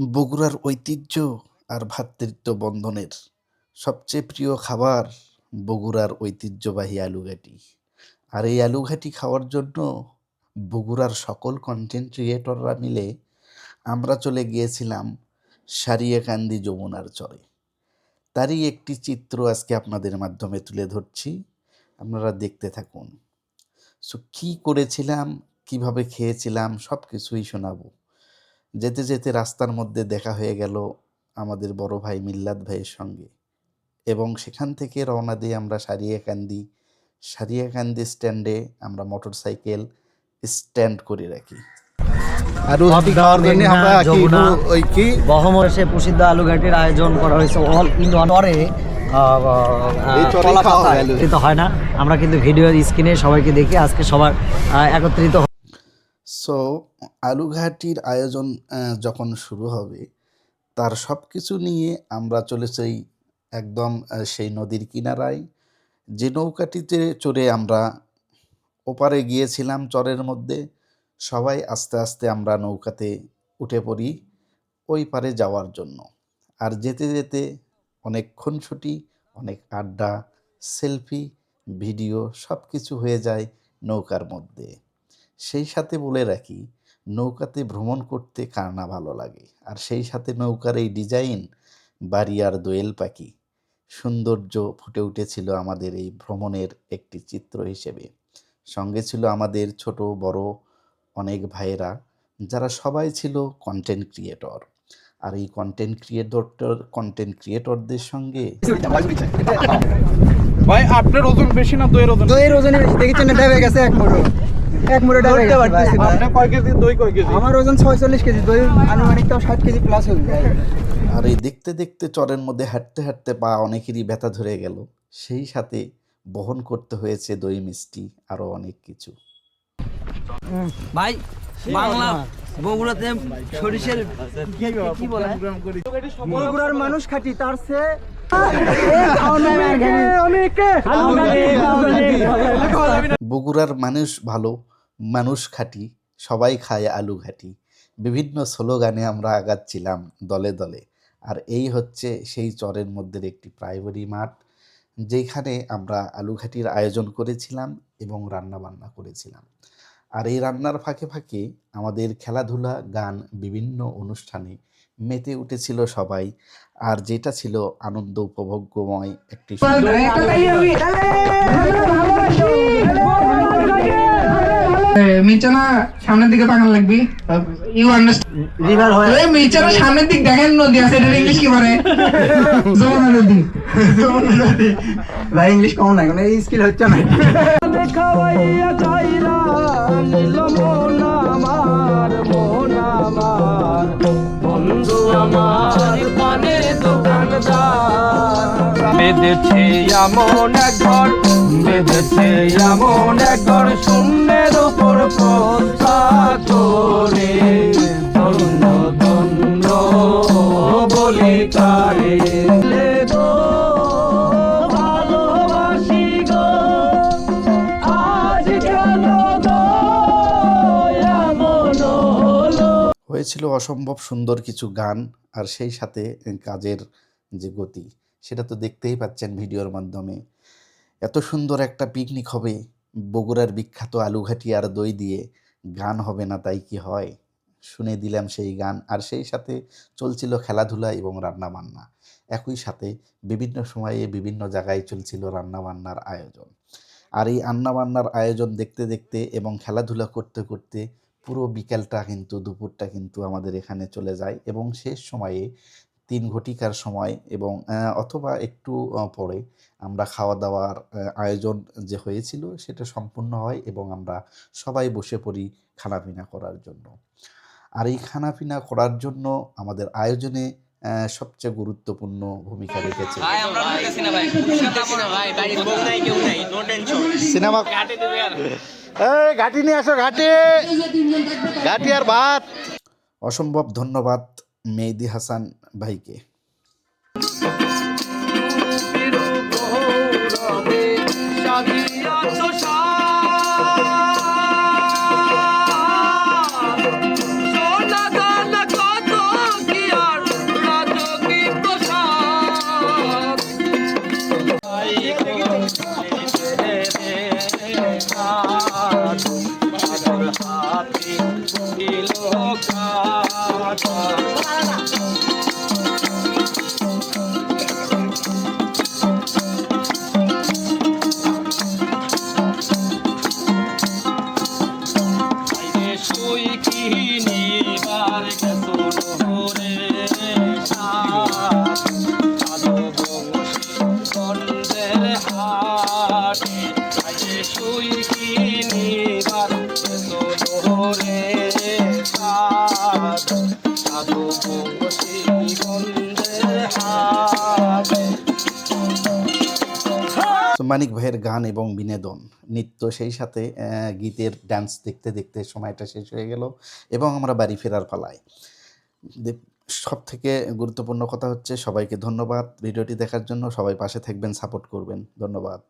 বগুড়ার ঐতিহ্য আর ভ্রাতৃত্ব বন্ধনের সবচেয়ে প্রিয় খাবার বগুড়ার ঐতিহ্যবাহী আলুঘাটি। আর এই আলুঘাটি খাওয়ার জন্য বগুড়ার সকল কন্টেন্ট ক্রিয়েটররা মিলে আমরা চলে গিয়েছিলাম সারিয়াকান্দি যমুনার চরে। তারই একটি চিত্র আজকে আপনাদের মাধ্যমে তুলে ধরছি, আপনারা দেখতে থাকুন। সো কী করেছিলাম, কিভাবে খেয়েছিলাম, সব কিছুই শোনাবো। যেতে যেতে রাস্তার মধ্যে দেখা হয়ে গেল আমাদের বড় ভাই মিল্লাত ভাইয়ের সঙ্গে, এবং সেখান থেকে রওনা দিয়ে আমরা সারিয়াকান্দি স্ট্যান্ডে আমরা মোটরসাইকেল স্ট্যান্ড করে রাখি। বহমরসে প্রসিদ্ধ আলুঘাটির আয়োজন করা হয়েছে অল ইন্ডোরে হয় না, আমরা কিন্তু ভিডিও স্ক্রিনে সবাইকে দেখি আজকে সবার একত্রিত। সো আলুঘাটির আয়োজন যখন শুরু হবে, তার সব কিছু নিয়ে আমরা চলেছি একদম সেই নদীর কিনারায়, যে নৌকাটিতে চড়ে আমরা ওপারে গিয়েছিলাম চরের মধ্যে। সবাই আস্তে আস্তে আমরা নৌকাতে উঠে পড়ি ওই পারে যাওয়ার জন্য। আর যেতে যেতে অনেক খুনসুটি, অনেক আড্ডা, সেলফি, ভিডিও সব কিছু হয়ে যায় নৌকার মধ্যে। সেই সাথে বলে রাখি, নৌকাতে ভ্রমণ করতে কার না ভালো লাগে। আর সেই সাথে নৌকার এই ডিজাইন, বাড়িয়ার দোয়েল পাখি, সৌন্দর্য ফুটে উঠেছিল আমাদের এই ভ্রমণের একটি চিত্র হিসেবে। সঙ্গে ছিল আমাদের ছোট বড় অনেক ভাইয়েরা, যারা সবাই ছিল কন্টেন্ট ক্রিয়েটর। আর এই কন্টেন্ট ক্রিয়েটরদের সঙ্গে ভাই আপনার ওজন বেশি না দইয়ের ওজন? দইয়ের ওজন বেশি, দেখেছেন না? ডাবে গেছে এক মুড়ো ডাবে গেছে। আপনি কয় কেজি দই, কয় কেজি? আমার ওজন 46 কেজি, দই আনুমানিক তাও 60 কেজি প্লাস হবে। আর এই দেখতে দেখতে চরের মধ্যে হাঁটতে হাঁটতে পা অনেকেরই ব্যথা ধরে গেল। সেই সাথে বহন করতে হয়েছে দই, মিষ্টি, আরো অনেক কিছু। ভাই বাংলা বগুড়াতে সরিষার কি বলে, বগুড়ার মানুষ খাঁটি, তার চেয়ে বগুড়ার মানুষ ভালো, মানুষ খাঁটি, সবাই খায় আলু ঘাটি। বিভিন্ন স্লোগানে আমরা আগাচ্ছিলাম দলে দলে। আর এই হচ্ছে সেই চরের মধ্যে একটি প্রাইমারি মাঠ, যেখানে আমরা আলু ঘাটির আয়োজন করেছিলাম এবং রান্না বান্না করেছিলাম। আর এই রান্নার ফাঁকে ফাঁকে আমাদের খেলাধুলা, গান, বিভিন্ন অনুষ্ঠানে মেতে উঠেছিল সবাই। আর যেটা ছিল আনন্দ উপভোগ্যময় একটি মিচানা সামনের দিকে তাকান লাগবে। You understand? রিভার হয় মিচানা সামনের দিক দেখেন, নদী আছে, এটা ইংলিশ কি বলে? যমুনা নদী। যমুনা নদী। ভাই ইংলিশ কম না, কোনো স্কিল হচ্ছে না। বেঁধেছে এমন এক ঘর, বেঁধেছে এমন এক ঘর, শূন্যের উপর পদ্মা তোরে, ধন্য ধন্য বলি তারে। ভালোবাসি গো আজ কেন এমন হলো। হয়েছিল অসম্ভব সুন্দর কিছু গান। আর সেই সাথে কাজের যে গতি, সেটা তো দেখতেই পাচ্ছেন ভিডিওর মাধ্যমে। এত সুন্দর একটা পিকনিক হবে বগুড়ার বিখ্যাত আলুঘাটি আর দই দিয়ে, গান হবে না তাই কি হয়? শুনে দিলাম সেই গান। আর সেই সাথে চলছিল খেলাধুলা এবং রান্নাবান্না। একই সাথে বিভিন্ন সময়ে বিভিন্ন জায়গায় চলছিল রান্নাবান্নার আয়োজন। আর এই রান্নাবান্নার আয়োজন দেখতে দেখতে এবং খেলাধুলা করতে করতে পুরো বিকেলটা কিন্তু, দুপুরটা কিন্তু আমাদের এখানে চলে যায়। এবং শেষ সময়ে 3 ঘটিকার সময় এবং অথবা একটু পরে আমরা খাওয়া দাওয়ার আয়োজন যে হয়েছিল সেটা সম্পূর্ণ হয় এবং আমরা সবাই বসে পড়ি খানাপিনা করার জন্য। আর এই খানাপিনা করার জন্য আমাদের আয়োজনে সবচেয়ে গুরুত্বপূর্ণ ভূমিকা রেখেছে সিনেমা। ঘাটি নিয়ে আসো, ঘাটি আর ভাত। অসম্ভব ধন্যবাদ মেহেদি হাসান ভাইকে। সোনা দানা কত কি আইরে শুই কি নিবার গেছো নহরে সাত সাধু বংশী গন্ধের হাটে আইরে শুই কি নিবার গেছো নহরে সাত সাধু বংশী গন্ধের হাটে। তো মানিক ভাইয়ের গান এবং বিনোদন নৃত্য সেই সাথে গীতের ডান্স দেখতে দেখতে সময়টা শেষ হয়ে গেল এবং আমরা বাড়ি ফেরার পালায়। সব থেকে গুরুত্বপূর্ণ কথা হচ্ছে সবাইকে ধন্যবাদ ভিডিওটি দেখার জন্য। সবাই পাশে থাকবেন, সাপোর্ট করবেন। ধন্যবাদ।